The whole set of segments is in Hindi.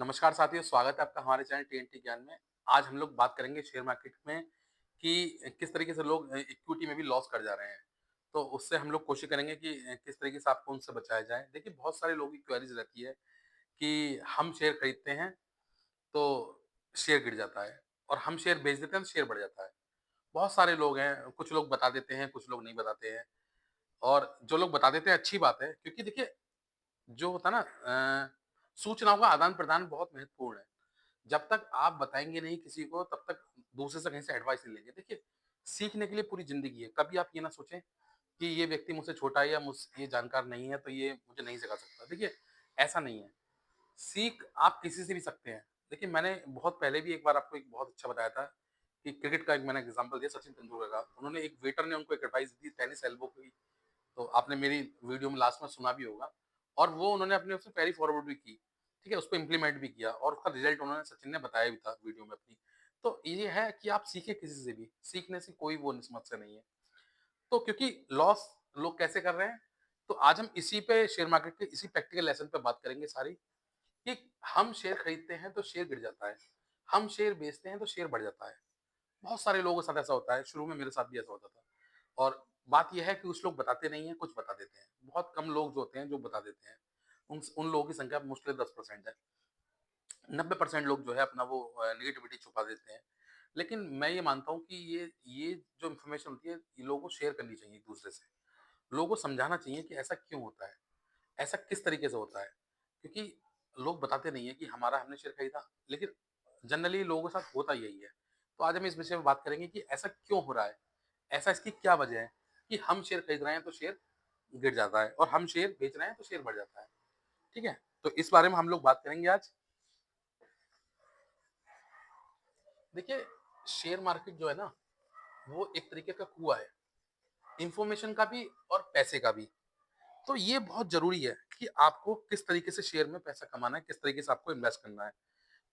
नमस्कार साथियों, स्वागत है आपका हमारे चैनल टीएनटी ज्ञान में। आज हम लोग बात करेंगे शेयर मार्केट में कि किस तरीके से लोग इक्विटी में भी लॉस कर जा रहे हैं। तो उससे हम लोग कोशिश करेंगे कि किस तरीके से आपको उनसे बचाया जाए। देखिए, बहुत सारे लोगों की क्वेरीज़ रहती है कि हम शेयर खरीदते हैं, तो शेयर गिर जाता है और हम शेयर बेच देते हैं, तो शेयर बढ़ जाता है। बहुत सारे लोग हैं, कुछ लोग बता देते हैं, कुछ लोग नहीं बताते हैं और जो लोग बता देते हैं अच्छी बात है क्योंकि देखिए, जो होता है ना सूचनाओं का आदान-प्रदान बहुत महत्वपूर्ण है। जब तक आप बताएँगे नहीं किसी को तब तक दूसरे से कहीं से एडवाइस नहीं लेंगे। देखिए, सीखने के लिए पूरी ज़िंदगी है। कभी आप ये ना सोचें कि ये व्यक्ति मुझसे छोटा है या ये जानकार नहीं है तो ये मुझे नहीं सिखा सकता। देखिए, ऐसा नहीं है। सीख आप किसी से भी सकते हैं। देखिए, मैंने बहुत पहले भी एक बार आपको एक बहुत अच्छा बताया था कि क्रिकेट का एक मैंने एग्ज़ाम्पल दिया सचिन तेंदुलकर का। उन्होंने एक वेटर ने उनको एक एडवाइस दी टेनिस एल्बो की, तो आपने मेरी वीडियो में लास्ट में सुना भी होगा और वो उन्होंने अपने उसमें कैरी फॉरवर्ड भी की, ठीक है? उसको इम्प्लीमेंट भी किया और उसका रिज़ल्ट उन्होंने सचिन ने बताया भी था वीडियो में अपनी। तो ये है कि आप सीखें किसी से भी, सीखने से कोई वो समस्या नहीं है। तो क्योंकि लॉस लोग कैसे कर रहे हैं, तो आज हम इसी पे शेयर मार्केट के इसी प्रैक्टिकल लेसन पे बात करेंगे सारी कि हम शेयर खरीदते हैं तो शेयर गिर जाता है, हम शेयर बेचते हैं तो शेयर बढ़ जाता है। बहुत सारे लोगों के साथ ऐसा होता है, शुरू में मेरे साथ भी ऐसा होता था। और बात ये है कि कुछ लोग बताते नहीं हैं, कुछ बता देते हैं। बहुत कम लोग जो होते हैं, जो बता देते हैं। उन लोगों की संख्या मुश्किल 10% है। 90% लोग जो है अपना वो नेगेटिविटी छुपा देते हैं। लेकिन मैं ये मानता हूँ कि ये जो इन्फॉर्मेशन होती है, ये लोगों को शेयर करनी चाहिए एक-दूसरे से। लोगों को समझाना चाहिए कि ऐसा क्यों होता है? ऐसा किस तरीके से होता है? क्योंकि लोग बताते नहीं हैं कि हमारा हमने शेयर खरीदा, लेकिन जनरली लोगों के साथ होता यही है। तो आज हम इस विषय में बात करेंगे कि ऐसा क्यों हो रहा है? ऐसा इसकी क्या वजह है कि हम शेयर खरीद रहे हैं तो शेयर गिर जाता है और हम शेयर बेच रहे हैं तो शेयर बढ़ जाता है। ठीक है? तो इस बारे में हम लोग बात करेंगे आज। देखिए, शेयर मार्केट जो है ना, वो एक तरीके का कुआँ है, इन्फॉर्मेशन का भी और पैसे का भी। तो ये बहुत ज़रूरी है कि आपको किस तरीके से शेयर में पैसा कमाना है, किस तरीके से आपको इन्वेस्ट करना है।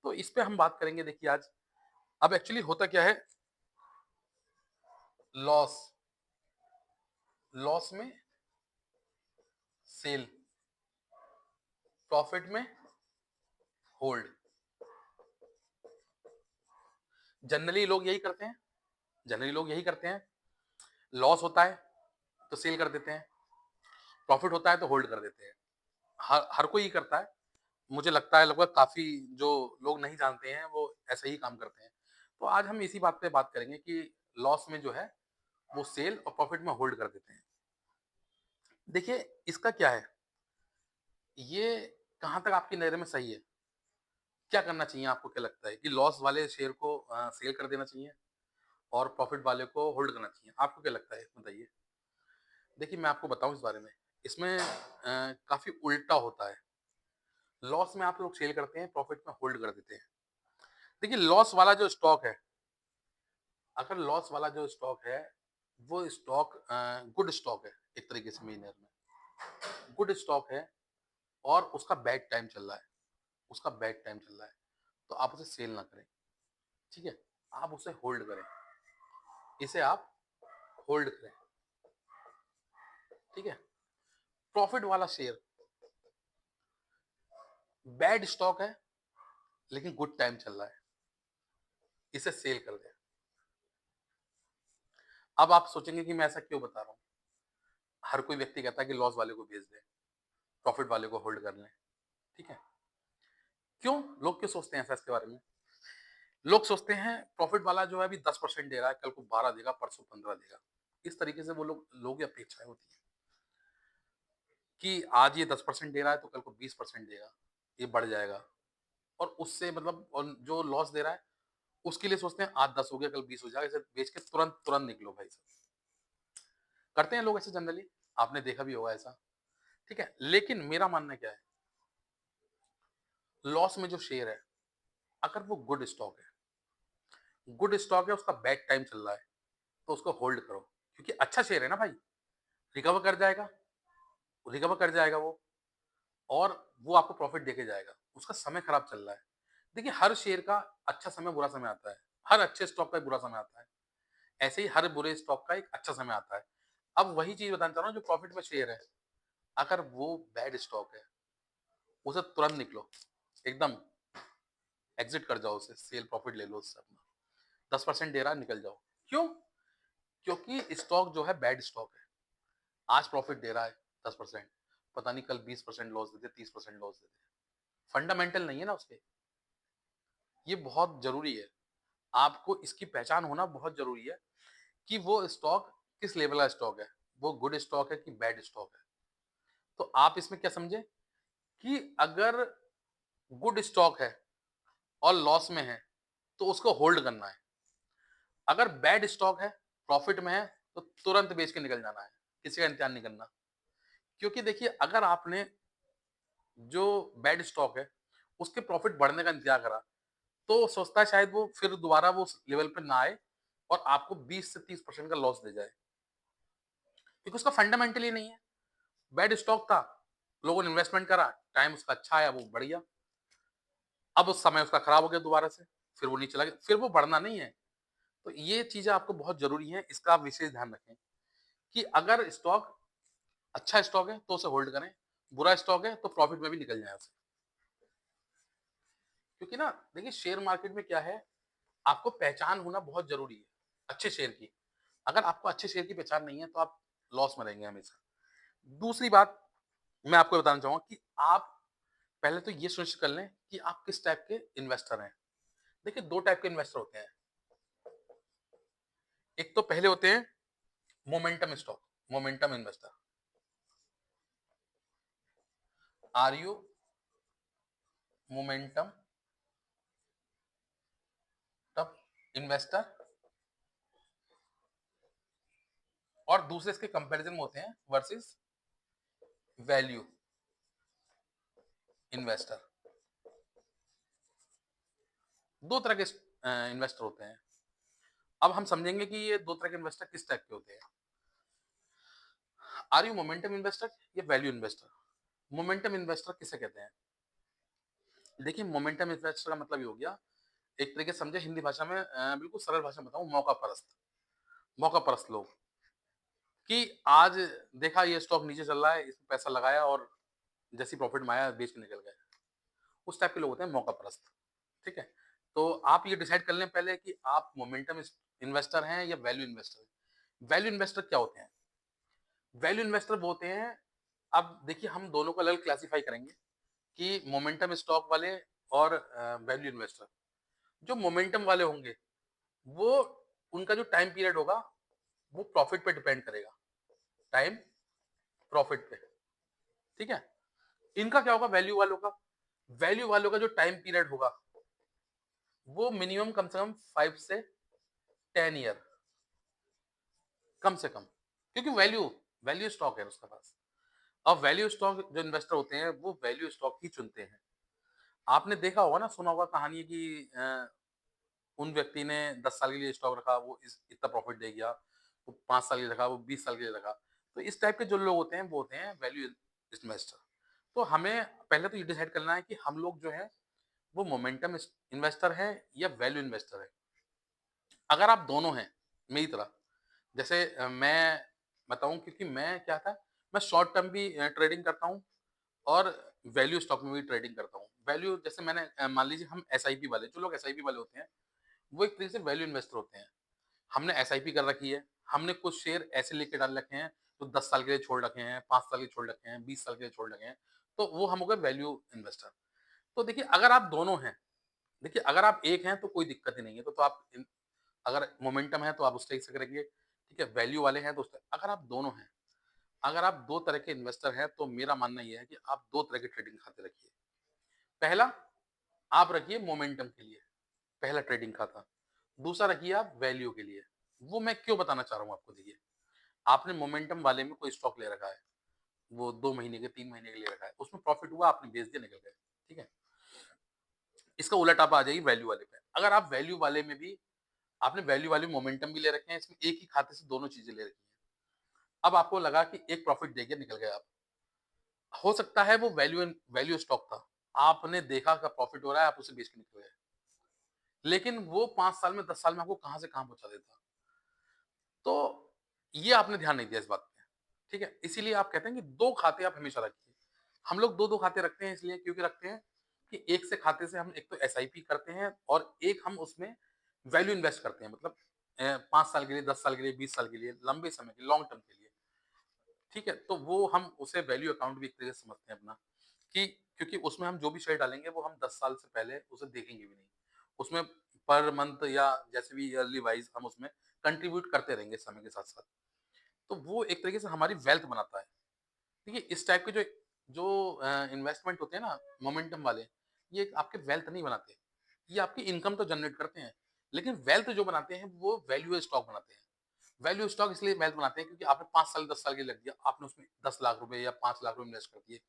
तो इस पे हम बात करेंगे देखिए आज। अब एक्चुअली होता क्या है, लॉस, लॉस में सेल, प्रॉफिट में होल्ड। जनरली लोग यही करते हैं, जनरली लोग यही करते हैं। लॉस होता है तो सेल कर देते हैं, प्रॉफिट होता है तो होल्ड कर देते हैं। हर हर कोई ये करता है। मुझे लगता है लगभग काफ़ी जो लोग नहीं जानते हैं वो ऐसा ही काम करते हैं। तो आज हम इसी बात पे बात करेंगे कि लॉस में जो है वो सेल और प्रॉफिट में होल्ड कर देते हैं। देखिए, इसका क्या है, ये कहाँ तक आपकी नज़र में सही है? क्या करना चाहिए, आपको क्या लगता है कि लॉस वाले शेयर को सेल कर देना चाहिए और प्रॉफिट वाले को होल्ड करना चाहिए? आपको क्या लगता है? बताइए। देखिए, मैं आपको बताऊँ इस बारे में, इसमें काफ़ी उल्टा होता है। लॉस में आप लोग सेल करते हैं, प्रॉफिट में होल्ड कर देते हैं। देखिए, लॉस वाला जो स्टॉक है, अगर लॉस वाला जो स्टॉक है, वो स्टॉक गुड स्टॉक है, एक तरीके से मेरी नज़र में। गुड स्टॉक है और उसका बैड टाइम चल रहा है, उसका बैड टाइम चल रहा है, तो आप उसे सेल ना करें, ठीक है? आप उसे होल्ड करें, इसे आप होल्ड करें, ठीक है? प्रॉफिट वाला शेयर बैड स्टॉक है, लेकिन गुड टाइम चल रहा है, इसे सेल कर दें। अब आप सोचेंगे कि मैं ऐसा क्यों बता रहा हूँ? हर कोई व्यक्ति कहता है कि लॉस वाले को बेच दें, प्रॉफिट वाले को होल्ड कर लें, ठीक है? क्यों? लोग क्यों सोचते हैं ऐसा इसके बारे में? लोग सोचते हैं प्रॉफिट वाला जो है अभी 10% दे रहा है, कल को 12 देगा, परसों 15 देगा। इस तरीके से वो लोगों की अपेक्षाएँ होती हैं कि आज ये 10% दे रहा है तो कल को 20% देगा, ये बढ़ जाएगा और उससे मतलब और जो लॉस दे रहा है, उसके लिए सोचते हैं आज 10 हो गया, कल 20 हो जाएगा, इसे बेच के तुरंत तुरंत निकलो भाई साहब। करते हैं लोग ऐसे जनरली, आपने देखा भी होगा ऐसा, ठीक है? लेकिन मेरा मानना क्या है, लॉस में जो शेयर है, अगर वो गुड स्टॉक है, उसका बैड टाइम चल रहा है, तो उसको होल्ड करो क्योंकि अच्छा शेयर है ना भाई, रिकवर कर जाएगा, रिकवर कर जाएगा वो और वो आपको प्रॉफिट देके जाएगा। उसका समय खराब चल रहा है। देखिए, हर शेयर का अच्छा समय, बुरा समय आता है। हर अच्छे स्टॉक का एक बुरा समय आता है। ऐसे ही हर बुरे स्टॉक का एक अच्छा समय आता है। अब वही चीज़ बताना चाह रहा हूँ, जो प्रॉफिट में शेयर है, अगर वो बैड स्टॉक है, उसे तुरंत निकलो, एकदम। एग्ज़िट कर जाओ उसे, सेल प्रॉफ़िट ले लो उससे अपना। 10% दे रहा है, निकल जाओ। क्यों? क्योंकि स्टॉक जो है बैड स्टॉक है। आज प्रॉफ़िट दे रहा है 10%, पता नहीं कल 20% लॉस दे दे, 30% लॉस दे दे। फंडामेंटल नहीं है ना उसके। ये बहुत ज़रूरी है। आपको इसकी पहचान होना बहुत ज़रूरी है कि वो स्टॉक किस लेवल का स्टॉक है। वो गुड स्टॉक है कि बैड स्टॉक है। तो आप इसमें क्या समझे कि अगर गुड स्टॉक है और लॉस में है, तो उसको होल्ड करना है। अगर बैड स्टॉक है, प्रॉफिट में है, तो तुरंत बेच के निकल जाना है, किसी का इंतज़ार नहीं करना। क्योंकि देखिए अगर आपने जो बैड स्टॉक है, उसके प्रॉफिट बढ़ने का इंतज़ार करा, तो सोचता है शायद वो फिर दोबारा वो उस लेवल पे ना आए और आपको 20 से 30% का लॉस दे जाए। क्योंकि उसका फंडामेंटल ही नहीं है। बैड स्टॉक था, लोगों ने इन्वेस्टमेंट करा, टाइम उसका अच्छा आया, वो बढ़ गया। अब उस समय उसका खराब हो गया दोबारा से, फिर वो नीचे चला गया, फिर वो बढ़ना नहीं है। तो ये चीज़ें आपको बहुत ज़रूरी हैं, इसका आप विशेष ध्यान रखें कि अगर स्टॉक अच्छा स्टॉक है तो उसे होल्ड करें, बुरा स्टॉक है तो प्रॉफिट में भी निकल जाएँ उससे। क्योंकि ना देखिए शेयर मार्केट में क्या है, आपको पहचान होना बहुत ज़रूरी है, अच्छे शेयर की। अगर आपको अच्छे शेयर की पहचान नहीं है तो आप लॉस में रहेंगे हमेशा। दूसरी बात मैं आपको बताना चाहूँगा कि आप पहले तो ये सुनिश्चित कर लें कि आप किस टाइप के इन्वेस्टर हैं। देखिए 2 टाइप के इन्वेस्टर होते हैं। एक तो पहले होते हैं momentum stock, momentum investor. Are you momentum तब इन्वेस्टर और दूसरे इसके कंपैरिजन में होते हैं वर्सेस वैल्यू इन्वेस्टर। 2 तरह के इन्वेस्टर होते हैं। अब हम समझेंगे कि ये 2 तरह के इन्वेस्टर किस टाइप के होते हैं। आर यू मोमेंटम इन्वेस्टर या वैल्यू इन्वेस्टर? मोमेंटम इन्वेस्टर किसे कहते हैं? देखिए मोमेंटम इन्वेस्टर का मतलब ये हो गया, एक तरीके से समझे हिंदी भाषा में बिल्कुल सरल भाषा में बताऊँ मौका परस्त। मौका परस्त लोग कि आज देखा ये स्टॉक नीचे चल रहा है, इसमें पैसा लगाया और जैसे ही प्रॉफिट में आया बेच के निकल गए। उस टाइप के लोग होते हैं मौका परस्त, ठीक है? तो आप ये डिसाइड कर लें पहले कि आप मोमेंटम इन्वेस्टर हैं या वैल्यू इन्वेस्टर हैं। वैल्यू इन्वेस्टर क्या होते हैं? वैल्यू इन्वेस्टर वो होते हैं, अब देखिए हम दोनों को अलग क्लासिफाई करेंगे कि मोमेंटम स्टॉक वाले और वैल्यू इन्वेस्टर। जो मोमेंटम वाले होंगे, वो उनका जो टाइम पीरियड होगा, वो प्रॉफिट पे डिपेंड करेगा। टाइम प्रॉफिट पे, ठीक है? इनका क्या होगा वैल्यू वालों का? वैल्यू वालों का जो टाइम पीरियड होगा, वो मिनिमम कम से कम 5 से 10 ईयर कम से कम। क्योंकि वैल्यू वैल्यू स्टॉक है उसके पास। अब वैल्यू स्टॉक जो इन्वेस्टर होते हैं, वो वैल्यू स्टॉक ही चुनते हैं। आपने देखा होगा ना, सुना होगा कहानी कि उन व्यक्ति ने 10 साल के लिए स्टॉक रखा, वो इस इतना प्रॉफिट दे गया। वो 5 साल के लिए रखा, वो 20 साल के लिए रखा। तो इस टाइप के जो लोग होते हैं, वो होते हैं वैल्यू इन्वेस्टर। तो हमें पहले तो ये डिसाइड करना है कि हम लोग जो है, वो मोमेंटम इन्वेस्टर हैं या वैल्यू इन्वेस्टर हैं। अगर आप दोनों हैं, मेरी तरह, जैसे मैं बताऊँ क्योंकि मैं क्या था, मैं शॉर्ट टर्म भी ट्रेडिंग करता हूँ और वैल्यू स्टॉक में भी ट्रेडिंग करता हूँ। वैल्यू जैसे मैंने मान लीजिए हम एसआईपी वाले, जो लोग एसआईपी वाले होते हैं, वो एक तरीके से वैल्यू इन्वेस्टर होते हैं। हमने एसआईपी कर रखी है, हमने कुछ शेयर ऐसे लेके डाल रखे हैं, जो 10 साल के लिए छोड़ रखे हैं, 5 साल के लिए छोड़ रखे हैं, 20 साल के लिए छोड़ रखे हैं, तो वो हम हो गए वैल्यू इन्वेस्टर। तो देखिए अगर आप दोनों हैं, देखिए अगर आप एक हैं तो कोई दिक्कत ही नहीं है, तो आप अगर मोमेंटम है तो आप उस टाइप से करेंगे, ठीक है? वैल्यू वाले हैं तो उस अगर आप दोनों हैं, अगर आप 2 तरह के इन्वेस्टर हैं, तो मेरा मानना ये है कि आप 2 तरह के ट्रेडिंग खाते रखिए। पहला, आप रखिए मोमेंटम के लिए, पहला ट्रेडिंग खाता। दूसरा रखिए आप वैल्यू के लिए। वो मैं क्यों बताना चाह रहा हूँ आपको देखिए। आपने मोमेंटम वाले में कोई स्टॉक ले रखा है, वो 2 महीने के, 3 महीने के लिए रखा है, उसमें प्रॉफिट हुआ, आपने बेच दिया, निकल गए, ठीक है? इसका उलट आप आ जाइए वैल्यू वाले पे। अगर आप वैल्यू वाले में भी आपने वैल्यू वाले मोमेंटम भी ले रखे हैं, इसमें एक ही खाते से दोनों चीज़ें ले रखी हैं। अब आपको लगा कि एक प्रॉफिट दे गया, निकल गए आप। हो सकता है वो वैल्यू स्टॉक था। आपने देखा कि प्रॉफिट हो रहा है, आप उसे बेच के निकल गए। लेकिन वो 5 साल में, 10 साल में आपको कहाँ से कहाँ पहुँचा देता। तो ये आपने ध्यान नहीं दिया इस बात पे, ठीक है? इसीलिए आप कहते हैं कि 2 खाते आप हमेशा रखिए। हम लोग 2-2 खाते रखते हैं इसलिए क्योंकि रखते हैं कि एक से खाते से हम एक तो एसआईपी करते हैं और एक हम उसमें वैल्यू इन्वेस्ट करते हैं, मतलब 5 साल के लिए, 10 साल के लिए, 20 साल के लिए, लंबे समय के लिए, लॉन्ग टर्म के लिए। ठीक है? तो वो हम उसे वैल्यू अकाउंट भी एक तरीके से समझते हैं अपना, कि क्योंकि उसमें हम जो भी शेयर डालेंगे वो हम 10 साल से पहले उसे देखेंगे भी नहीं। उसमें पर मंथ या जैसे भी ईयरली वाइज़ हम उसमें कंट्रीब्यूट करते रहेंगे समय के साथ-साथ। तो वो एक तरीके से हमारी वेल्थ बनाता है। देखिए इस टाइप के जो जो इन्वेस्टमेंट होते हैं ना मोमेंटम वाले, ये आपके वेल्थ नहीं बनाते। ये आपकी इनकम तो जनरेट करते हैं, लेकिन वेल्थ जो बनाते हैं वो वैल्यू स्टॉक बनाते हैं। वैल्यू स्टॉक इसलिए वेल्थ बनाते हैं क्योंकि आपने 5 साल 10 साल के लिए लग दिया, आपने उसमें 10 लाख रुपए या 5 लाख रुपए इन्वेस्ट कर दिए।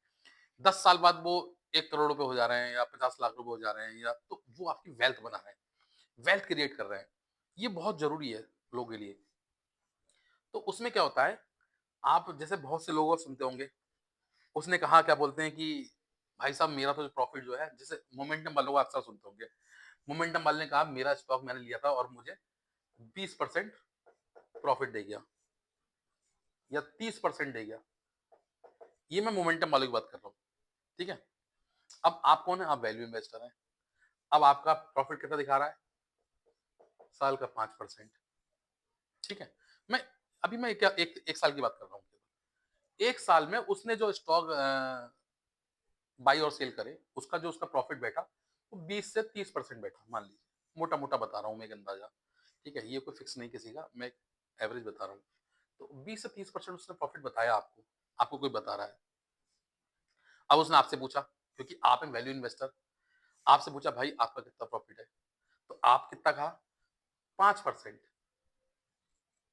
10 साल बाद वो 1 करोड़ रुपए हो जा रहे हैं या 50 लाख रुपए हो जा रहे हैं, या तो वो आपकी वेल्थ बना रहे हैं, वेल्थ क्रिएट कर रहे हैं। ये बहुत ज़रूरी है लोगों के लिए। तो उसमें क्या होता है, आप जैसे बहुत से लोगों को सुनते होंगे, उसने कहा क्या बोलते हैं कि भाई साहब मेरा तो प्रॉफिट जो है, जैसे मोमेंटम वालों को अक्सर सुनते होंगे। मोमेंटम वाले ने कहा मेरा स्टॉक मैंने लिया था और मुझे 20% प्रॉफिट दे गया या 30% दे गया। ये मैं मोमेंटम वालों की बात कर रहा हूँ, ठीक है? अब आप कौन है? आप वैल्यू इन्वेस्टर हैं। अब आपका प्रॉफिट कितना दिखा रहा है? साल का 5%, ठीक है? मैं मैं क्या 1 साल की बात कर रहा हूँ केवल। 1 साल में उसने जो स्टॉक बाई और सेल करे, उसका जो उसका प्रॉफिट बैठा, वो 20 से 30% बैठा मान लीजिए। मोटा-मोटा बता रहा हूँ मैं एक अंदाज़ा, ठीक है? ये कोई फिक्स नहीं किसी का, मैं एक एवरेज बता रहा हूँ। तो 20 से 30% उसने प्रॉफिट बताया आपको, आपको कोई बता रहा है। अब उसने आपसे पूछा, क्योंकि आप हैं वैल्यू इन्वेस्टर, आपसे पूछा भाई आपका कितना प्रॉफिट है? तो आप कितना कहा? 5%।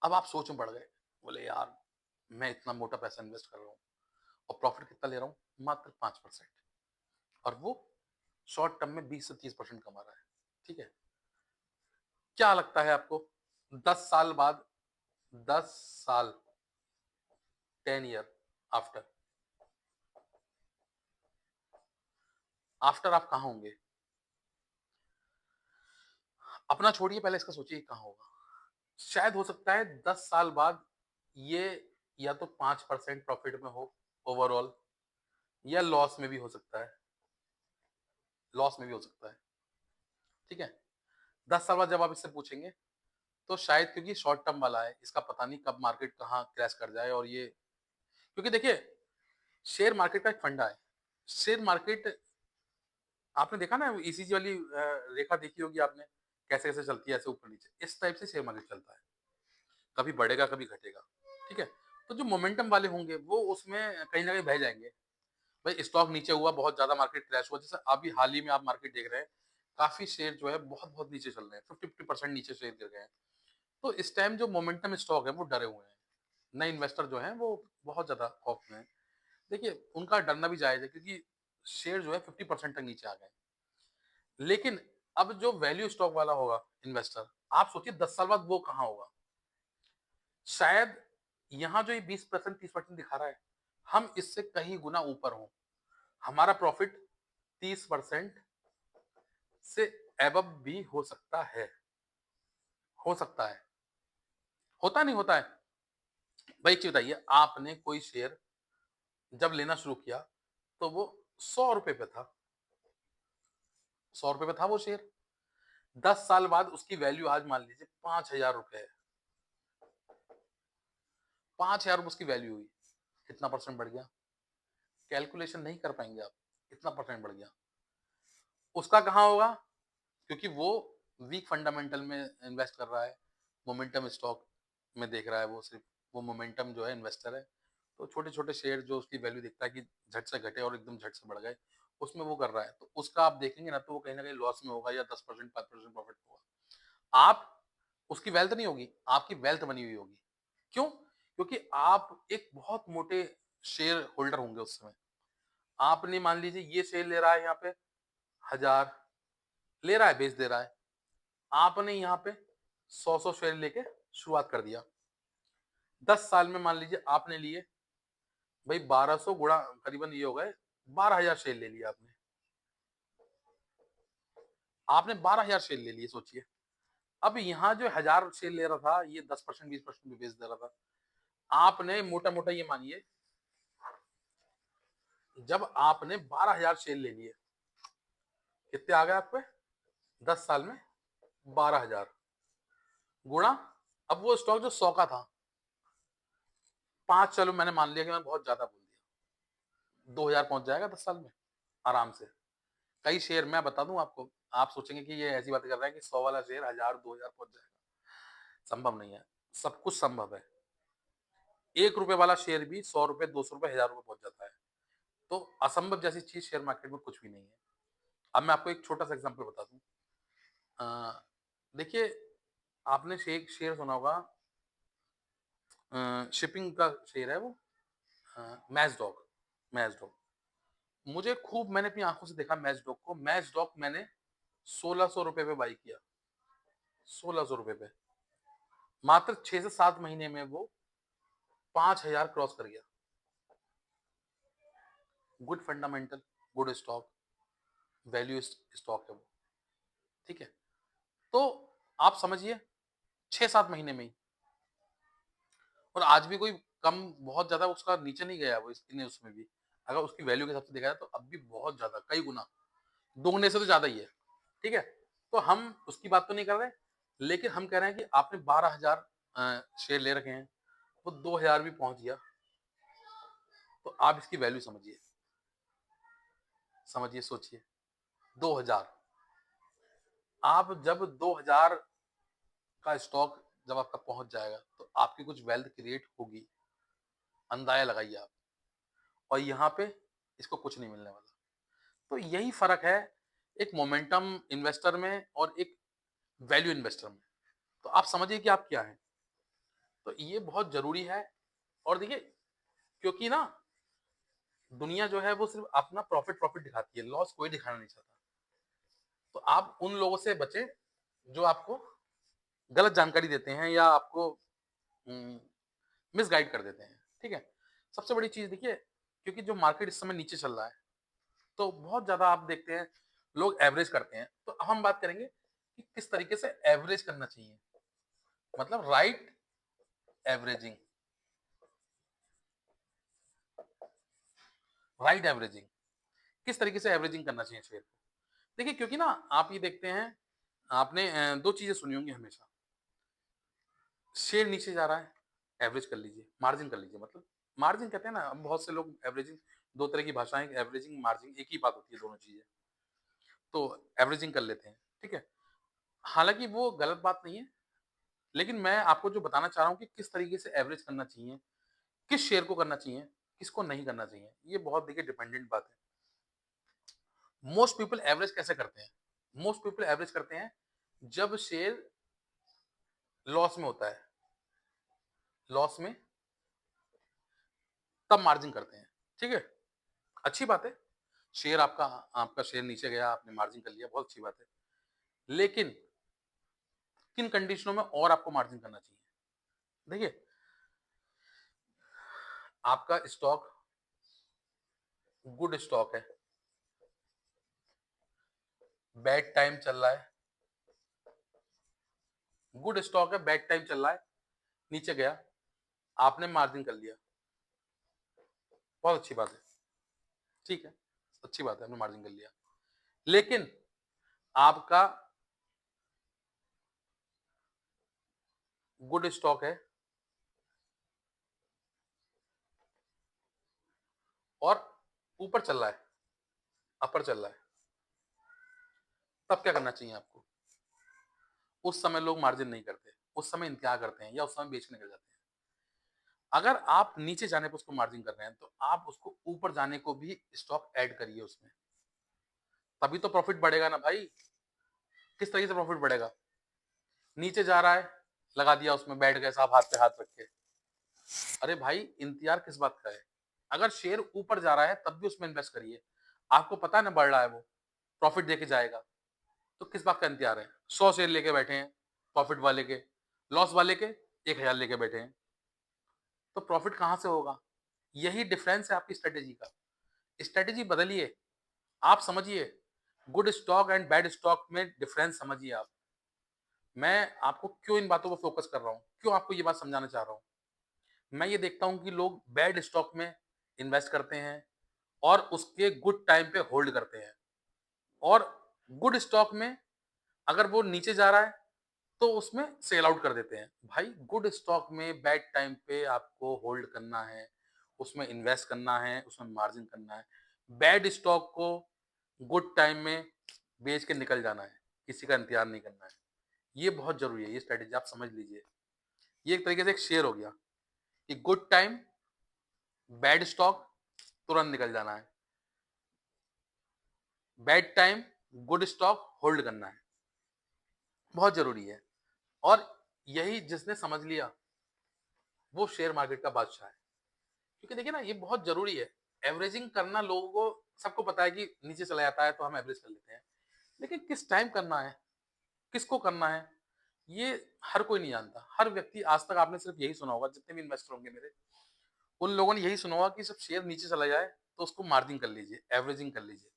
अब आप सोच में पड़ गए, बोले यार मैं इतना मोटा पैसा इन्वेस्ट कर रहा हूँ और प्रॉफिट कितना ले रहा हूँ? मात्र 5%, और वो शॉर्ट टर्म में 20 से 30% कमा रहा है, ठीक है? क्या लगता है आपको 10 साल बाद, 10 साल, 10 ईयर आफ्टर, आफ्टर आप कहाँ होंगे? अपना छोड़िए, पहले इसका सोचिए कहाँ होगा। शायद हो सकता है 10 साल बाद ये या तो 5% प्रॉफिट में हो ओवरऑल, या लॉस में भी हो सकता है, लॉस में भी हो सकता है, ठीक है? 10 साल बाद जब आप इससे पूछेंगे, तो शायद क्योंकि शॉर्ट टर्म वाला है, इसका पता नहीं कब मार्केट कहाँ क्रैश कर जाए, और ये क्योंकि देखिए शेयर मार्केट का एक फंडा है। शेयर मार्केट आपने देखा ना ईसीजी वाली रेखा देखी होगी आपने, कैसे-कैसे चलती है ऐसे ऊपर-नीचे। इस टाइप से शेयर मार्केट चलता है। कभी बढ़ेगा, कभी घटेगा। ठीक है? तो जो मोमेंटम वाले होंगे वो उसमें कहीं न कहीं बह जाएँगे। भाई स्टॉक नीचे हुआ, बहुत ज़्यादा मार्केट क्रैश हुआ, जैसे अभी हाल ही में आप मार्केट देख रहे हैं, काफ़ी शेयर जो है बहुत-बहुत नीचे चल रहे हैं, 50-50% नीचे शेयर गिर गए हैं। तो इस टाइम जो मोमेंटम स्टॉक है वो डरे हुए हैं। नए इन्वेस्टर जो हैं वो बहुत ज़्यादा खौफ में हैं। देखिए उनका डरना भी जायज़ है क्योंकि शेयर जो है 50% तक नीचे आ गए हैं। लेकिन अब जो वैल्यू स्टॉक वाला होगा इन्वेस्टर, आप सोचिए 10 साल बाद वो कहाँ होगा? शायद यहाँ जो ये 20% 30% दिखा रहा है, हम इससे कहीं गुना ऊपर हों। हमारा प्रॉफिट 30% से अबव भी हो सकता है, हो सकता है। होता नहीं होता है? भाई एक चीज़ बताइए, आपने कोई शेयर जब लेना शुरू किया, तो वो ₹100 पे था, ₹100 पे था वो शेयर। 10 साल बाद उसकी वैल्यू आज मान लीजिए ₹5000 है। ₹5000 उसकी वैल्यू हुई। कितना परसेंट बढ़ गया? कैलकुलेशन नहीं कर पाएँगे आप, कितना परसेंट बढ़ गया। उसका कहाँ होगा? क्योंकि वो वीक फंडामेंटल में इन्वेस्ट कर रहा है, मोमेंटम स्टॉक में देख रहा है वो सिर्फ़, वो मोमेंटम जो है इन्वेस्टर है। तो छोटे-छोटे शेयर जो उसकी वैल्यू दिखता है कि झट से घटे और एकदम झट से बढ़ गए, उसमें वो कर रहा है। तो उसका आप देखेंगे ना तो वो कहीं न कहीं लॉस में होगा या 10% 5% प्रॉफिट होगा। आप उसकी वेल्थ नहीं होगी, आपकी वेल्थ बनी हुई होगी। क्यों? क्योंकि आप एक बहुत मोटे शेयर होल्डर होंगे उस समय। आपने मान लीजिए ये शेयर ले रहा है यहाँ पे 1000, ले रहा है, बेच दे रहा है। आपने यहाँ पे 100-100 शेयर लेके शुरुआत कर दिया। 10 साल में मान लीजिए आपने लिए, भाई 1200 गुणा करीबन ये हो गए 12,000 शेयर ले लिए आपने। आपने 12,000 शेयर ले लिए सोचिए। अब यहाँ जो 1000 शेयर ले रहा था, ये 10% 20% में बेच दे रहा था। आपने मोटा-मोटा ये मानिए, जब आपने 12,000 शेयर ले लिए, कितने आ गए आप पे? 10 साल में 12,000 गुणा, अब वो स्टॉक जो 100 का था, 5, चलो मैंने मान लिया कि मैंने बहुत ज़्यादा बोल दिया। 2,000 पहुँच जाएगा 10 साल में, आराम से। कई शेयर मैं बता दूँ आपको, आप सोचेंगे कि ये ऐसी बातें कर रहा है कि 100 वाला शेयर 1000, 2000 पहुँच जाएगा। संभव नहीं है, सब कुछ संभव है। ₹1 वाला शेयर भी ₹100, ₹200, ₹1000 पहुँच जाता है। तो असंभव जैसी चीज़ शेयर मार्केट में कुछ भी नहीं है। अब मैं आपको एक छोटा-सा एग्ज़ाम्पल बता दूँ। देखिए, आपने एक शेयर सुना होगा, शिपिंग का शेयर है वो, मैज़डॉक, मैज़डॉक। मुझे खूब, मैंने अपनी आँखों से देखा मैज़डॉक को। मैज़डॉक मैंने ₹1600 पे बाय किया, ₹1600 पे। मात्र 6 से 7 महीने में वो 5000 क्रॉस कर गया। Good fundamental, good stock, value stock है वो, ठीक है? तो आप समझिए 6-7 महीने में ही, और आज भी कोई कम, बहुत ज़्यादा उसका नीचे नहीं गया वो इसने उसमें भी। अगर उसकी वैल्यू के हिसाब से देखा जाए तो अब भी बहुत ज़्यादा, कई गुना, दोगुने से तो ज़्यादा ही है, ठीक है? तो हम उसकी बात तो नहीं कर रहे, लेकिन हम कह रहे हैं कि आपने 12,000 शेयर ले रखे हैं, वो 2,000 भी पहुँच गया, तो आप इसकी वैल्यू समझिए, समझिए, सोचिए, 2,000। आप जब 2,000 का स्टॉक जब आपका पहुँच जाएगा, तो आपकी कुछ वेल्थ क्रिएट होगी, अंदाज़ा लगाइए आप। और यहाँ पे इसको कुछ नहीं मिलने वाला। तो यही फ़र्क है एक मोमेंटम इन्वेस्टर में और एक वैल्यू इन्वेस्टर में। तो आप समझिए कि आप क्या हैं। तो ये बहुत ज़रूरी है। और देखिए, क्योंकि ना दुनिया जो है वो सिर्फ़ अपना प्रॉफ़िट प्रॉफ़िट दिखाती है, लॉस कोई दिखाना नहीं चाहता। तो आप उन लोगों से बचें जो आपको गलत जानकारी देते हैं या आपको उम, मिसगाइड कर देते हैं, ठीक है? सबसे बड़ी चीज़ देखिए, क्योंकि जो मार्केट इस समय नीचे चल रहा है, तो बहुत ज़्यादा आप देखते हैं लोग एवरेज करते हैं। तो अब हम बात करेंगे कि किस तरीके से एवरेज करना चाहिए, मतलब राइट एवरेजिंग, राइट एवरेजिंग, किस तरीके से एवरेजिंग करना चाहिए शेयर को। देखिए, क्योंकि ना आप ये देखते हैं, आपने 2 चीज़ें सुनी होंगी हमेशा, शेयर नीचे जा रहा है, एवरेज कर लीजिए, मार्जिन कर लीजिए, मतलब मार्जिन कहते हैं ना, अब बहुत से लोग एवरेजिंग, 2 तरह की भाषाएँ, एवरेजिंग, मार्जिन एक ही बात होती है दोनों चीज़ें। तो एवरेजिंग कर लेते हैं, ठीक है? हालाँकि वो गलत बात नहीं है, लेकिन मैं आपको जो बताना चाह रहा हूँ कि किस तरीके से एवरेज करना चाहिए, किस शेयर को करना चाहिए, किसको नहीं करना चाहिए, ये बहुत देखिए डिपेंडेंट बात है। मोस्ट पीपल एवरेज कैसे करते हैं? मोस्ट पीपल एवरेज करते हैं जब शेयर लॉस में होता है, लॉस में तब मार्जिन करते हैं, ठीक है? अच्छी बात है, शेयर आपका आपका शेयर नीचे गया, आपने मार्जिन कर लिया, बहुत अच्छी बात है। लेकिन किन कंडीशनों में और आपको मार्जिन करना चाहिए? देखिए, आपका स्टॉक गुड स्टॉक है, बैड टाइम चल रहा है, गुड स्टॉक है, बैड टाइम चल रहा है, नीचे गया, आपने मार्जिन कर लिया, बहुत अच्छी बात है, ठीक है, अच्छी बात है, आपने मार्जिन कर लिया। लेकिन आपका गुड स्टॉक है और ऊपर चल रहा है, अपर चल रहा है, तब क्या करना चाहिए आपको? उस समय लोग मार्जिन नहीं करते, उस समय इंतज़ार करते हैं या उस समय बेचने लग जाते हैं। अगर आप नीचे जाने पे उसको मार्जिन कर रहे हैं, तो आप उसको ऊपर जाने को भी स्टॉक ऐड करिए उसमें, तभी तो प्रॉफिट बढ़ेगा ना भाई। किस तरीके से प्रॉफिट बढ़ेगा? नीचे जा रहा है, लगा दिया उसमें, बैठ गए साहब हाथ पे हाथ रख के। अरे भाई, इंतज़ार किस बात का है? अगर शेयर ऊपर जा रहा है तब भी उसमें इन्वेस्ट करिए। आपको पता है ना बढ़ रहा है वो, प्रॉफिट देके जाएगा, तो किस बात का इंतज़ार है? 100 शेयर लेके बैठे हैं, प्रॉफिट वाले के, लॉस वाले के 1000 लेके बैठे हैं, तो प्रॉफिट कहाँ से होगा? यही डिफरेंस है आपकी स्ट्रैटेजी का। स्ट्रैटेजी बदलिए, आप समझिए, good stock and bad stock में डिफरेंस समझिए आप। मैं आपको क्यों इन बातों को फोकस कर रहा हूँ, क्यों आपको ये बात समझाना चाह रहा हूँ। मैं ये देखता हूँ कि लोग बैड स्टॉक में इन्वेस्ट करते हैं और उसके गुड टाइम पे होल्ड करते हैं, और गुड स्टॉक में अगर वो नीचे जा रहा है, तो उसमें सेल आउट कर देते हैं। भाई गुड स्टॉक में बैड टाइम पे आपको होल्ड करना है, उसमें इन्वेस्ट करना है, उसमें मार्जिन करना है। बैड स्टॉक को गुड टाइम में बेच के निकल जाना है, किसी का इंतज़ार नहीं करना है। ये बहुत ज़रूरी है, ये स्ट्रैटेजी आप समझ लीजिए। ये एक तरीके से एक शेयर हो गया कि गुड टाइम, बैड स्टॉक, तुरंत निकल जाना है। Bad time, good stock hold करना है, बहुत ज़रूरी है। और यही जिसने समझ लिया, वो शेयर मार्केट का बादशाह है। क्योंकि देखिए ना ये बहुत ज़रूरी है। एवरेजिंग करना लोगों को सबको पता है कि नीचे चला जाता है तो हम एवरेज कर लेते हैं। लेकिन किस टाइम करना है, किसको करना है, ये हर कोई नहीं जानता। हर व्यक्ति आज तक आपने सिर्फ यही सुना होगा, जितने भी इन्वेस्टर होंगे मेरे, उन लोगों ने यही सुना होगा कि जब शेयर नीचे चला जाए तो उसको मार्जिन कर लीजिए, एवरेजिंग कर लीजिए।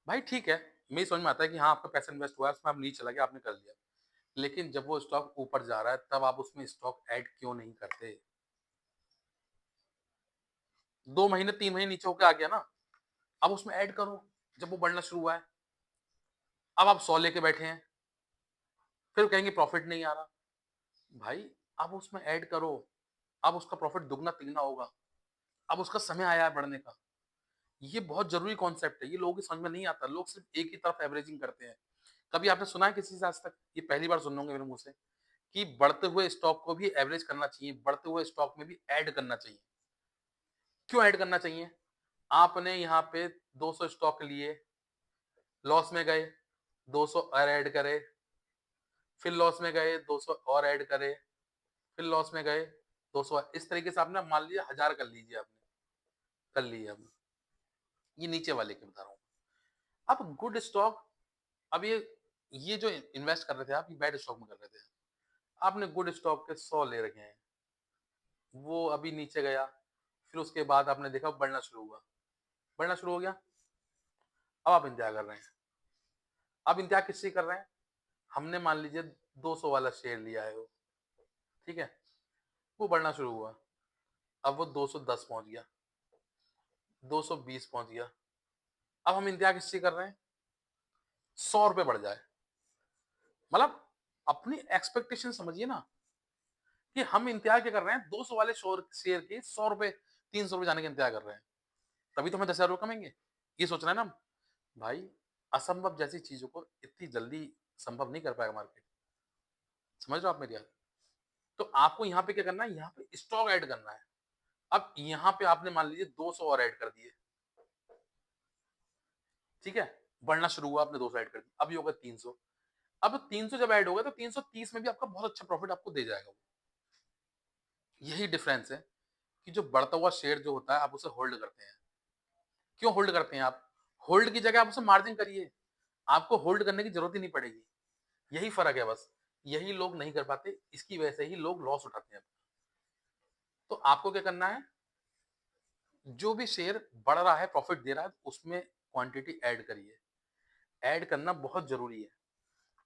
भाई ठीक है, मेरी समझ में आता है कि हाँ, आपका पैसा इन्वेस्ट हुआ है, उसमें आप नीचे चला गया, आपने कर लिया। लेकिन जब वो स्टॉक ऊपर जा रहा है, तब आप उसमें स्टॉक ऐड क्यों नहीं करते? 2 महीने, 3 महीने नीचे होके आ गया ना, अब उसमें ऐड करो, जब वो बढ़ना शुरू हुआ है। अब आप 100 लेके बैठे हैं, फिर कहेंगे प्रॉफिट नहीं आ रहा। भाई, अब उसमें ऐड करो, अब उसका प्रॉफिट दुगना-तिगना होगा। अब उसका समय आया है बढ़ने का। ये बहुत ज़रूरी कॉन्सेप्ट है, ये लोगों की समझ में नहीं आता। लोग सिर्फ़ एक ही तरफ एवरेजिंग करते हैं। कभी आपने सुना है किसी से आज तक? ये पहली बार सुन रहे होंगे मेरे मुँह से कि बढ़ते हुए स्टॉक को भी एवरेज करना चाहिए, बढ़ते हुए स्टॉक में भी ऐड करना चाहिए। क्यों ऐड करना चाहिए? आपने यहाँ पे 200 स्टॉक लिए, लॉस में गए, 200 और ऐड करे, फिर लॉस में गए, 200 और ऐड करे, फिर लॉस में गए, 200। इस तरीके से आपने मान लीजिए 1000 कर लीजिए आपने, कर लिए आपने। ये नीचे वाले की बता रहा हूँ। अब गुड स्टॉक, अब ये जो इन्वेस्ट कर रहे थे आप, ये बैड स्टॉक में कर रहे थे। आपने गुड स्टॉक के 100 ले रखे हैं, वो अभी नीचे गया, फिर उसके बाद आपने देखा बढ़ना शुरू हुआ, बढ़ना शुरू हो गया, अब आप इंतज़ार कर रहे हैं। अब इंतज़ार किससे कर रहे हैं? हमने मान लीजिए 200 वाला शेयर लिया है वो, ठीक है? वो बढ़ना शुरू हुआ, अब वो 210 पहुँच गया, 220 पहुँच गया। अब हम इंतज़ार किससे कर रहे हैं? ₹100 बढ़ जाए। मतलब अपनी एक्सपेक्टेशन समझिए ना, कि हम इंतज़ार क्या कर रहे हैं? 200 वाले शेयर के ₹100, ₹300 जाने का इंतज़ार कर रहे हैं। तभी तो हमें ₹10,000 कमाएँगे। ये सोच रहे हैं ना हम। भाई, असंभव जैसी चीज़ों को इतनी जल्दी संभव नहीं कर पाएगा मार्केट। समझ रहे हो आप मेरी बात? तो आपको यहाँ पे क्या करना है? यहाँ पे स्टॉक ऐड करना है। अब यहाँ पे आपने मान लीजिए 200 और ऐड कर दिए, ठीक है? बढ़ना शुरू हुआ, आपने 200 ऐड कर दिए, अब ये होगा 300। अब 300 जब ऐड होगा तो 330 में भी आपका बहुत अच्छा प्रॉफिट आपको दे जाएगा वो। यही डिफरेंस है कि जो बढ़ता हुआ शेयर जो होता है, आप उसे होल्ड करते हैं। क्यों होल्ड करते हैं आप? होल्ड की जगह आप उसे मार्जिन करिए। आपको होल्ड करने की ज़रूरत ही नहीं पड़ेगी। यही फ़र्क है बस। यही लोग नहीं कर पाते, इसकी वजह से ही लोग लॉस उठाते हैं। तो आपको क्या करना है? जो भी शेयर बढ़ रहा है, प्रॉफिट दे रहा है, उसमें क्वांटिटी ऐड करिए। ऐड करना बहुत ज़रूरी है।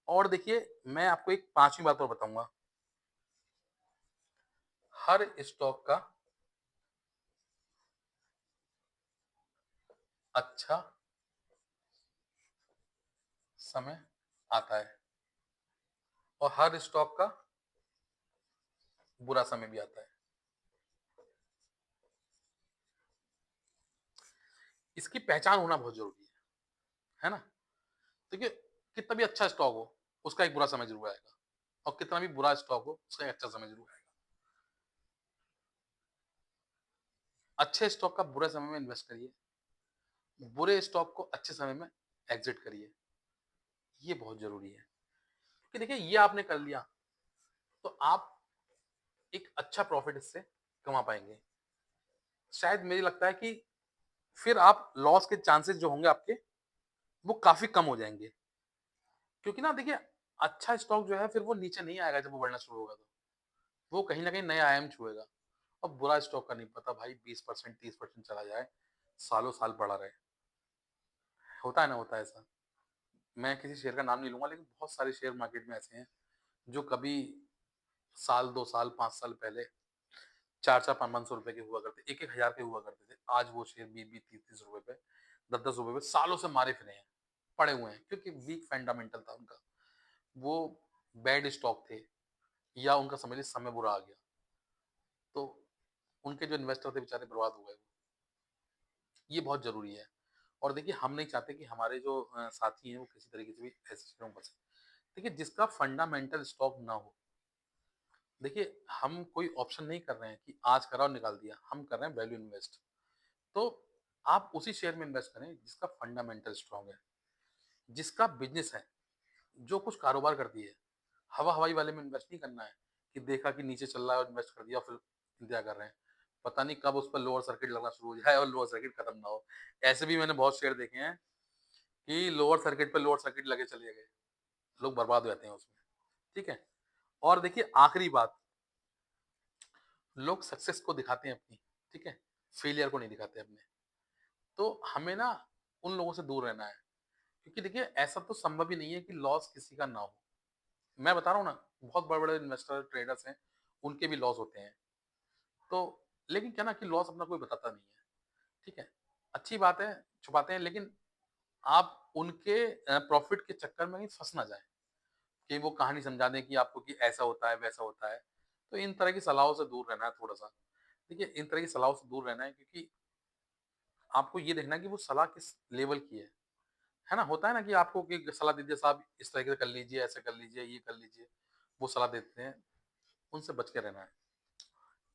और देखिए, मैं आपको एक 5वीं बात और बताऊँगा। हर स्टॉक का अच्छा समय आता है और हर स्टॉक का बुरा समय भी आता है। इसकी पहचान होना बहुत ज़रूरी है ना? देखिए, कितना भी अच्छा स्टॉक हो, उसका एक बुरा समय ज़रूर आएगा और कितना भी बुरा स्टॉक हो, उसका एक अच्छा समय ज़रूर आएगा। अच्छे स्टॉक का बुरे समय में इन्वेस्ट करिए, बुरे स्टॉक को अच्छे समय में एग्ज़िट करिए। ये बहुत ज़रूरी है। कि देखिए, ये आपने कर लिया, तो आप एक अच्छा प्रॉफ़िट इससे कमा पाएँगे। शायद मुझे लगता है कि फिर आप लॉस के चांसेस जो होंगे आपके, वो काफ़ी कम हो जाएँगे। क्योंकि ना देखिए, अच्छा स्टॉक जो है फिर वो नीचे नहीं आएगा जब वो बढ़ना शुरू होगा तो। वो कहीं न कहीं नए आयाम छुएगा। और बुरा स्टॉक का नहीं पता भाई, 20% 30% चला जाए, सालों-साल पड़ा रहे। होता है ना, होता है ऐसा। मैं किसी शेयर का नाम नहीं लूँगा, लेकिन बहुत सारे शेयर मार्केट में ऐसे हैं, जो कभी साल, 2 साल, 5 साल पहले 4-4 5-5 सौ रुपए के हुआ करते, 1-1 हज़ार के हुआ करते थे। आज वो शेयर 20-20 30-30 रुपए पे, 10-10 रुपए पे सालों से मारे फिरे हैं। पड़े हुए हैं क्योंकि वीक फंडामेंटल था उनका। वो बैड स्टॉक थे या उनका समझ लीजिए समय बुरा आ गया। तो उनके जो इन्वेस्टर थे बेचारे बर्बाद हो गए। ये बहुत ज़रूरी है। और देखिए हम नहीं चाहते कि हमारे जो साथी हैं वो किसी तरीके से भी ऐसे शेयरों में फँसे। देखिए जिसका फंडामेंटल स्टॉक ना हो, देखिए हम कोई ऑप्शन नहीं कर रहे हैं कि आज करा और निकाल दिया, हम कर रहे हैं वैल्यू इन्वेस्ट। तो आप उसी शेयर में इन्वेस्ट करें जिसका फंडामेंटल स्ट्रॉन्ग है, जिसका बिज़नेस है, जो कुछ कारोबार करती है। हवा-हवाई वाले में इन्वेस्ट नहीं करना है कि देखा कि नीचे चल रहा है और इन्वेस्ट कर दिया फिर इंतज़ार कर रहे हैं। पता नहीं कब उस पर लोअर सर्किट लगना शुरू हो जाए और लोअर सर्किट खत्म ना हो। ऐसे भी मैंने बहुत शेयर देखे हैं कि लोअर सर्किट पे लोअर सर्किट लगे चले गए। लोग बर्बाद हो जाते हैं उसमें, ठीक है? और देखिए आखिरी बात, लोग सक्सेस को दिखाते हैं अपनी, ठीक है? फेलियर को नहीं दिखाते अपने। तो हमें ना उन लोगों से दूर रहना है, क्योंकि देखिए ऐसा तो संभव ही नहीं है कि लॉस किसी का ना हो। मैं बता रहा हूँ ना, बहुत बड़े-बड़े इन्वेस्टर, ट्रेडर्स हैं, उनके भी लॉस होते हैं। तो लेकिन क्या है ना कि लॉस अपना कोई बताता नहीं है, ठीक है? अच्छी बात है, छुपाते हैं लेकिन आप उनके प्रॉफ़िट के चक्कर में कहीं फँस ना जाएँ, कि वो कहानी समझा दें कि आपको कि ऐसा होता है, वैसा होता है। तो इन तरह की सलाहों से दूर रहना है थोड़ा-सा। देखिए, इन तरह की सलाहों से दूर रहना है क्योंकि आपको ये देखना है कि वो सलाह किस लेवल की है ना? होता है ना कि आपको कि सलाह दे दिया साहब इस तरीके से कर लीजिए, ऐसे कर लीजिए, ये कर लीजिए, वो सलाह देते हैं, उनसे बच के रहना है।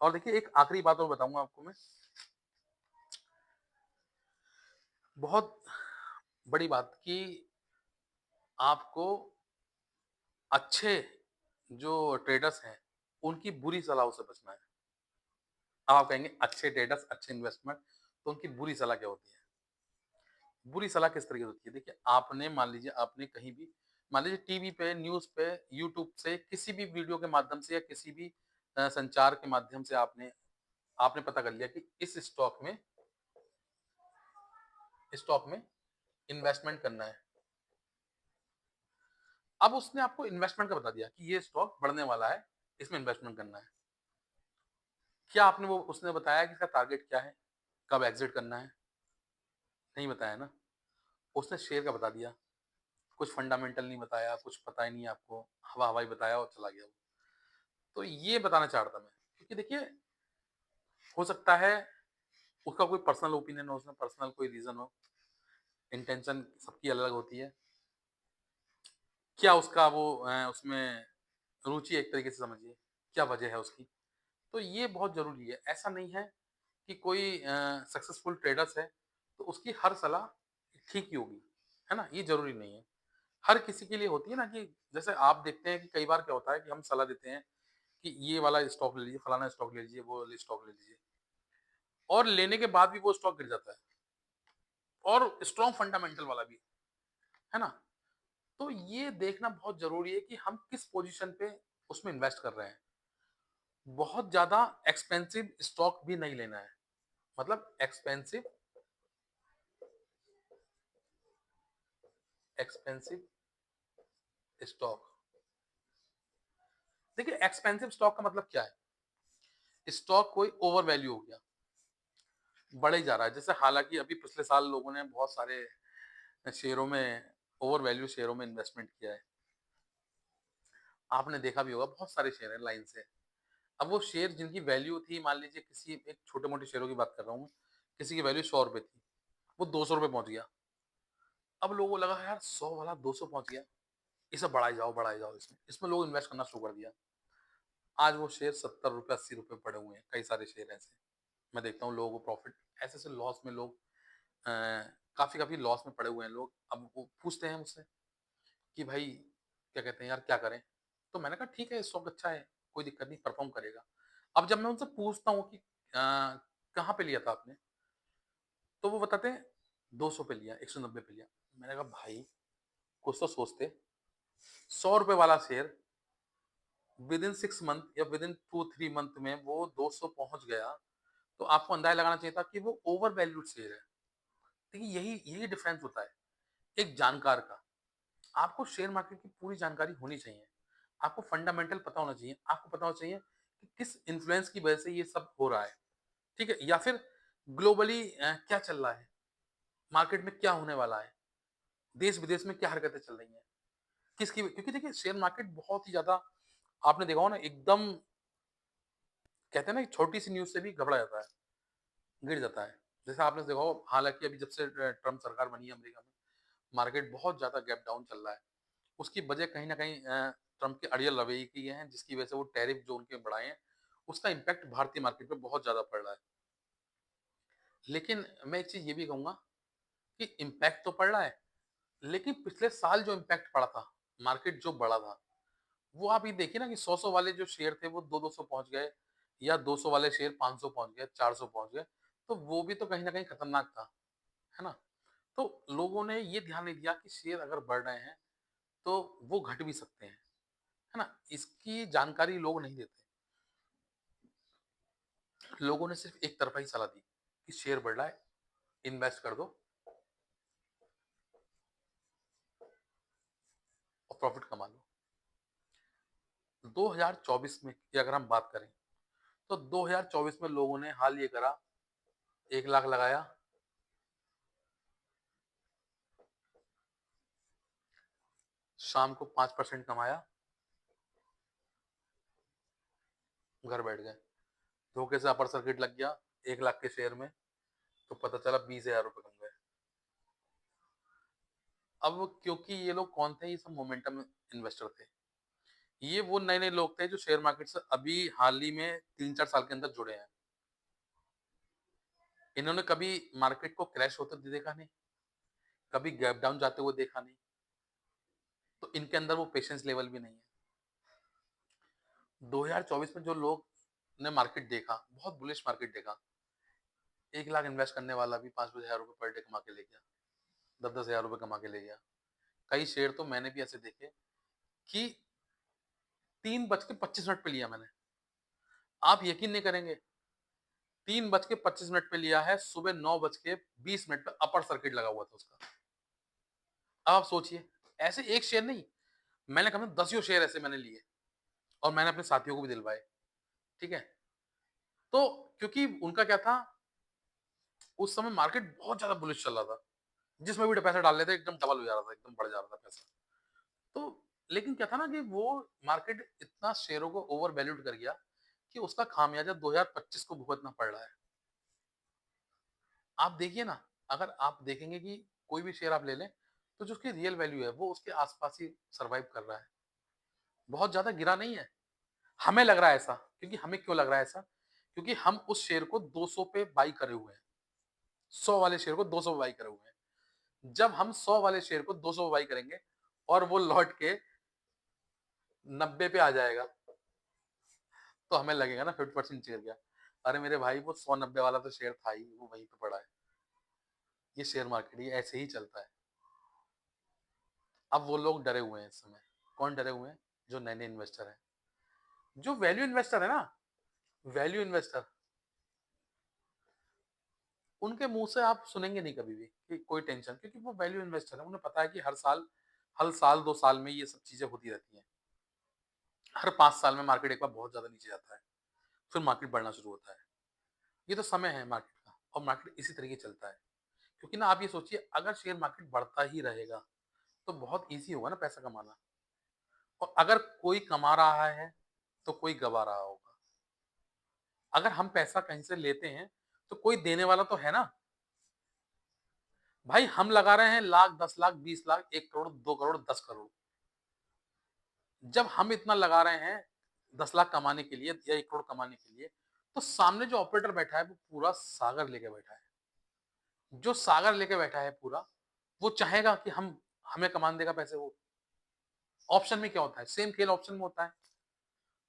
और देखिए एक आखिरी बात और बताऊँगा आपको मैं, बहुत बड़ी बात कि आपको अच्छे जो ट्रेडर्स हैं, उनकी बुरी सलाहों से बचना है। अब आप कहेंगे अच्छे ट्रेडर्स, अच्छे इन्वेस्टमेंट, तो उनकी बुरी सलाह क्या होती है? बुरी सलाह किस तरीके से होती है? देखिए, आपने मान लीजिए आपने कहीं भी मान लीजिए टीवी पे, न्यूज़ पे, यूट्यूब से, किसी भी वीडियो के माध्यम से या किसी भी संचार के माध्यम से आपने आपने पता कर लिया कि इस स्टॉक में इन्वेस्टमेंट करना है। अब उसने आपको इन्वेस्टमेंट का बता दिया कि ये स्टॉक बढ़ने वाला है, इसमें इन्वेस्टमेंट करना है। क्या आपने वो उसने बताया कि इसका टारगेट क्या है? कब एग्ज़िट करना है? नहीं बताया ना। उसने शेयर का बता दिया। कुछ फंडामेंटल नहीं बताया, कुछ पता ही नहीं आपको, हवा-हवाई बताया और चला गया वो। तो ये बताना चाह रहा था मैं, क्योंकि देखिए हो सकता है उसका कोई पर्सनल ओपिनियन हो, उसमें पर्सनल कोई रीज़न हो, इंटेंशन सबकी अलग होती है। क्या उसका वो उसमें रुचि एक तरीके से समझिए, क्या वजह है उसकी? तो ये बहुत ज़रूरी है। ऐसा नहीं है कि कोई सक्सेसफुल ट्रेडर्स है, तो उसकी हर सलाह ठीक ही होगी, है ना? ये ज़रूरी नहीं है। हर किसी के लिए होती है ना कि जैसे आप देखते हैं कि कई बार क्या होता है कि हम सलाह देते हैं कि ये वाला स्टॉक ले लीजिए, फलाना स्टॉक ले लीजिए, वो वाले स्टॉक ले लीजिए और लेने के बाद भी वो स्टॉक गिर जाता है और स्ट्रॉन्ग फंडामेंटल वाला भी, है ना? तो ये देखना बहुत ज़रूरी है कि हम किस पोज़ीशन पे उसमें इन्वेस्ट कर रहे हैं। बहुत ज़्यादा एक्सपेंसिव स्टॉक भी नहीं लेना है। मतलब एक्सपेंसिव स्टॉक। देखिए एक्सपेंसिव स्टॉक का मतलब क्या है? स्टॉक कोई ओवर वैल्यू हो गया, बढ़े ही जा रहा है। जैसे हालाँकि अभी पिछले साल लोगों ने बहुत सारे शेयरों में ओवर वैल्यू शेयरों में इन्वेस्टमेंट किया है। आपने देखा भी होगा बहुत सारे शेयर हैं लाइन से। अब वो शेयर जिनकी वैल्यू थी मान लीजिए किसी एक छोटे-मोटे शेयरों की बात कर रहा हूँ मैं, किसी की वैल्यू ₹100 थी, वो ₹200 पहुँच गया। अब लोगों को लगा यार 100 वाला 200 पहुँच गया, इसे बढ़ाई जाओ इसमें। इसमें लोग इन्वेस्ट करना शुरू कर दिया। आज वो शेयर ₹70 ₹80 पड़े हुए हैं, कई सारे शेयर ऐसे। मैं देखता हूँ लोगों को प्रॉफ़िट ऐसे-ऐसे लॉस में लोग अ, काफ़ी-काफ़ी लॉस में पड़े हुए हैं लोग। अब वो पूछते हैं मुझसे कि भाई क्या कहते हैं यार क्या करें? तो मैंने कहा ठीक है स्टॉक अच्छा है, कोई दिक्कत नहीं परफ़ॉर्म करेगा। अब जब मैं उनसे पूछता हूँ कि कहाँ पे लिया था आपने? तो वो बताते हैं 200 पे लिया, 190 पे लिया। मैंने कहा भाई कुछ तो सोचते, ₹100 वाला शेयर विदिन 6 मंथ या विदिन 2-3 मंथ में वो 200 पहुँच गया, तो आपको अंदाज़ा लगाना चाहिए था कि वो ओवर वैल्यूड शेयर है। देखिए यही डिफरेंस होता है, एक जानकार का। आपको शेयर मार्केट की पूरी जानकारी होनी चाहिए। आपको फंडामेंटल पता होना चाहिए। आपको पता होना चाहिए कि किस इन्फ्लुएंस की वजह से ये सब हो रहा है, ठीक है? या फिर ग्लोबली क्या चल रहा है? मार्केट में क्या होने वाला है? देश-विदेश में क्या हरकतें चल रही हैं, किसकी क्योंकि देखिए शेयर मार्केट बहुत ही ज़्यादा आपने देखा होगा ना एकदम कहते हैं ना कि छोटी-सी न्यूज़ से भी घबरा जाता है, गिर जाता है। जैसे आपने देखा हो हालाँकि अभी जब से ट्रम्प सरकार बनी है अमेरिका में, मार्केट बहुत ज़्यादा गैप डाउन चल रहा है। उसकी वजह कहीं न कहीं ट्रम्प के अड़ियल रवैये की है, जिसकी वजह से वो टैरिफ जो उनके बढ़ाए हैं, उसका इम्पैक्ट भारतीय मार्केट पे बहुत ज़्यादा पड़ रहा है। लेकिन मैं एक चीज़ ये भी कहूँगा कि इम्पैक्ट तो पड़ रहा है, लेकिन पिछले साल जो इम्पैक्ट पड़ा था, मार्केट जो बढ़ा था, वो आप ये देखिए ना कि 100-100 वाले जो शेयर थे वो 2-200 पहुँच गए या 200 वाले शेयर 500 पहुँच गए, 400 पहुँच गए, तो वो भी तो कहीं न कहीं खतरनाक था, है ना? तो लोगों ने ये ध्यान नहीं दिया कि शेयर अगर बढ़ रहे हैं, तो वो घट भी सकते हैं, है ना? इसकी जानकारी लोग नहीं देते। लोगों ने सिर्फ़ एक तरफ़ा ही सलाह दी कि शेयर बढ़ रहा है, इन्वेस्ट कर दो और प्रॉफ़िट कमा लो। 2024 में की अगर हम बात करें, तो 2024 में लोगों ने हाल ये करा, 1 लाख लगाया, शाम को 5% कमाया, घर बैठ गए। धोखे से अपर सर्किट लग गया 1 लाख के शेयर में, तो पता चला 20,000 रुपए कम गए। अब क्योंकि ये लोग कौन थे? ये सब मोमेंटम इन्वेस्टर थे। ये वो नए-नए लोग थे जो शेयर मार्केट से अभी हाल ही में 3-4 साल के अंदर जुड़े हैं। इन्होंने कभी मार्केट को क्रैश होते देखा नहीं, कभी गैप डाउन जाते हुए देखा नहीं, तो इनके अंदर वो पेशेंस लेवल भी नहीं है। 2024 में जो लोग ने मार्केट देखा, बहुत बुलिश मार्केट देखा, 1 लाख इन्वेस्ट करने वाला भी 5-5 हज़ार रुपए पर डे कमा के ले गया, 10-10 हज़ार रुपए कमा के ले गया। कई शेयर तो मैंने भी ऐसे देखे कि 3 बज के 25 मिनट पे लिया मैंने। आप यकीन नहीं करेंगे, 3 बज के 25 मिनट पे लिया है, सुबह 9 बज के 20 मिनट पे अपर सर्किट लगा हुआ था उसका। अब आप सोचिए, ऐसे एक शेयर नहीं, मैंने कम से कम दसियों शेयर ऐसे मैंने लिए और मैंने अपने साथियों को भी दिलवाए, ठीक है? तो क्योंकि उनका क्या था, उस समय मार्केट बहुत ज़्यादा बुलिश चल रहा था। जिसमें भी पैसा डाल लेते एकदम डबल हो जा रहा था, एकदम बढ़ जा रहा था पैसा। तो लेकिन क्या था ना कि वो मार्केट इतना शेयरों को ओवर वैल्यूड कर गया कि उसका खामियाजा 2025 को भुगतना पड़ रहा है। आप देखिए ना, अगर आप देखेंगे कि कोई भी शेयर आप ले लें, तो जो उसकी रियल वैल्यू है, वो उसके आस-पास ही सर्वाइव कर रहा है। बहुत ज़्यादा गिरा नहीं है। हमें लग रहा है ऐसा, क्योंकि हमें क्यों लग रहा है ऐसा? क्योंकि हम उस शेयर को 200 पे बाय करे हुए हैं। 100 वाले शेयर को 200 पे बाय करे हुए हैं। जब हम 100 वाले शेयर को 200 पे बाय करेंगे और वो लौट के 90 पे आ जाएगा, तो हमें लगेगा ना 50% गिर गया। अरे मेरे भाई वो 100-90 वाला तो शेयर था ही, वो वहीं पे पड़ा है। ये शेयर मार्केट ये ऐसे ही चलता है। अब वो लोग डरे हुए हैं इस समय। कौन डरे हुए हैं? जो नए-नए इन्वेस्टर हैं। जो वैल्यू इन्वेस्टर है ना, वैल्यू इन्वेस्टर, उनके मुँह से आप सुनेंगे नहीं कभी भी कि कोई टेंशन, क्योंकि वो वैल्यू इन्वेस्टर है। उन्हें पता है कि हर साल 2 साल में ये सब चीज़ें होती रहती हैं। हर 5 साल में मार्केट एक बार बहुत ज़्यादा नीचे जाता है, फिर मार्केट बढ़ना शुरू होता है। ये तो समय है मार्केट का और मार्केट इसी तरीके चलता है। क्योंकि ना आप ये सोचिए, अगर शेयर मार्केट बढ़ता ही रहेगा, तो बहुत ईज़ी होगा ना पैसा कमाना, और अगर कोई कमा रहा है, तो कोई गँवा रहा होगा। अगर हम पैसा कहीं से लेते हैं, तो कोई देने वाला तो है ना। भाई हम लगा रहे हैं लाख, 10 लाख, 20 लाख, 1 करोड़, 2 करोड़, 10 करोड़। जब हम इतना लगा रहे हैं 10 लाख कमाने के लिए या 1 करोड़ कमाने के लिए, तो सामने जो ऑपरेटर बैठा है, वो पूरा सागर लेके बैठा है। जो सागर लेके बैठा है पूरा, वो चाहेगा कि हम हमें कमान देगा पैसे वो। ऑप्शन में क्या होता है? सेम खेल ऑप्शन में होता है।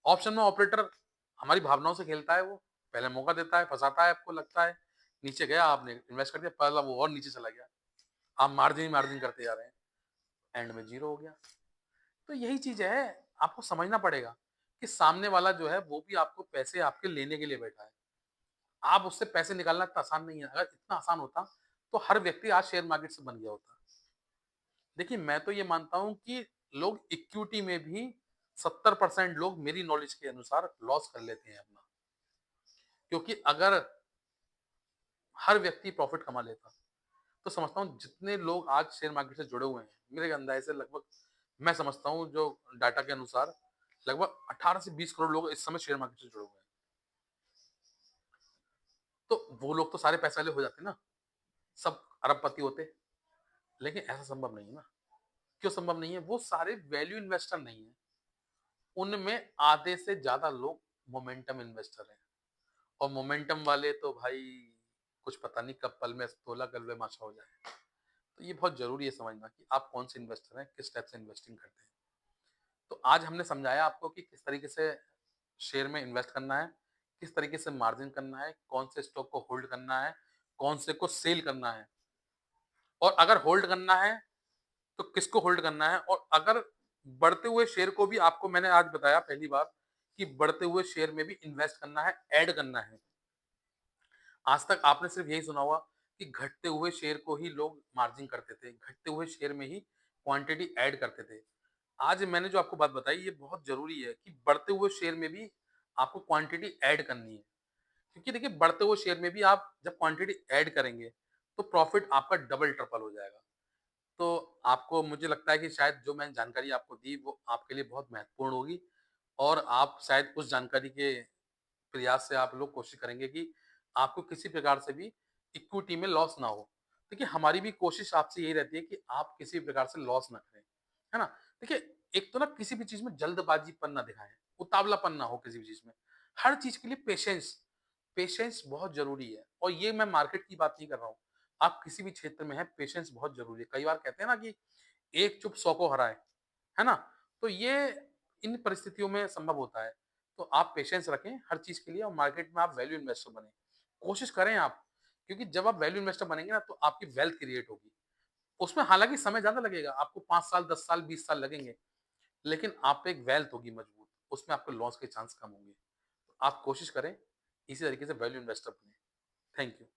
ऑप्शन में ऑपरेटर हमारी भावनाओं से खेलता है वो। पहले मौका देता है, फँसाता है, आपको लगता है, नीचे गया आपने इन्वेस्ट कर दिया, पहला वो और नीचे चला गया। आप मार्जिन ही मार्जिन करते जा रहे हैं, एंड में ज़ीरो हो गया। तो यही चीज़ है, आपको समझना पड़ेगा कि सामने वाला जो है वो भी आपको पैसे आपके लेने के लिए बैठा है। आप उससे पैसे निकालना इतना आसान नहीं है। अगर इतना आसान होता, तो हर व्यक्ति आज शेयर मार्केट से बन गया होता। देखिए, मैं तो ये मानता हूँ कि लोग इक्विटी में भी 70% लोग मेरी नॉलेज के अनुसार लॉस कर लेते हैं अपना। क्योंकि अगर हर व्यक्ति प्रॉफिट कमा लेता, तो समझता हूँ जितने लोग आज शेयर मार्केट से जुड़े हुए हैं, मेरे अंदाज़े से लगभग मैं समझता हूँ जो डाटा के अनुसार लगभग 18 से 20 करोड़ लोग इस समय शेयर मार्केट से जुड़े हुए हैं। तो वो लोग तो सारे पैसे वाले हो जाते ना, सब अरबपति होते, लेकिन ऐसा संभव नहीं है ना। क्यों संभव नहीं है? वो सारे वैल्यू इन्वेस्टर नहीं हैं। उनमें आधे से ज़्यादा लोग मोमेंटम इन्वेस्टर हैं और मोमेंटम वाले तो भाई कुछ पता नहीं कब पल में तोला गलबे माशा हो जाए। तो ये बहुत ज़रूरी है समझना कि आप कौन से इन्वेस्टर हैं, किस टाइप से इन्वेस्टिंग करते हैं। तो आज हमने समझाया आपको कि किस तरीके से शेयर में इन्वेस्ट करना है, किस तरीके से मार्जिन करना है, कौन से स्टॉक को होल्ड करना है, कौन से को सेल करना है और अगर होल्ड करना है तो किसको होल्ड करना है और अगर बढ़ते हुए शेयर को भी आपको मैंने आज बताया पहली बार कि बढ़ते हुए शेयर में भी इन्वेस्ट करना है, ऐड करना है। आज तक आपने सिर्फ यही सुना होगा कि घटते हुए शेयर को ही लोग मार्जिन करते थे, घटते हुए शेयर में ही क्वांटिटी ऐड करते थे। आज मैंने जो आपको बात बताई ये बहुत ज़रूरी है कि बढ़ते हुए शेयर में भी आपको क्वांटिटी ऐड करनी है। क्योंकि देखिए बढ़ते हुए शेयर में भी आप जब क्वांटिटी ऐड करेंगे, तो प्रॉफिट आपका डबल ट्रिपल हो जाएगा। तो आपको मुझे लगता है कि शायद जो मैंने जानकारी आपको दी वो आपके लिए बहुत महत्वपूर्ण होगी और आप शायद उस जानकारी के प्रयास से आप लोग कोशिश करेंगे कि आपको किसी प्रकार से भी इक्विटी में लॉस ना हो। देखिए हमारी भी कोशिश आपसे यही रहती है कि आप किसी प्रकार से लॉस ना करें, है ना? देखिए एक तो ना किसी भी चीज़ में जल्दबाज़ीपन ना दिखाएँ, उतावलापन ना हो किसी भी चीज़ में। हर चीज़ के लिए पेशेंस, पेशेंस बहुत ज़रूरी है और ये मैं मार्केट की बात नहीं कर रहा हूँ। आप किसी भी क्षेत्र में हैं, पेशेंस बहुत ज़रूरी है। कई बार कहते हैं ना कि एक चुप 100 को हराए, है ना? तो ये इन परिस्थितियों में संभव होता है। तो आप पेशेंस रखें हर चीज़ के लिए और मार्केट में आप वैल्यू इन्वेस्टर बनें। कोशिश करें आप, क्योंकि जब आप वैल्यू इन्वेस्टर बनेंगे ना तो आपकी वेल्थ क्रिएट होगी। उसमें हालाँकि समय ज़्यादा लगेगा, आपको 5 साल, 10 साल, 20 साल लगेंगे, लेकिन आप पे एक वेल्थ होगी मजबूत, उसमें आपके लॉस के चांस कम होंगे। तो आप कोशिश करें, इसी तरीके से वैल्यू इन्वेस्टर बनें। Thank you.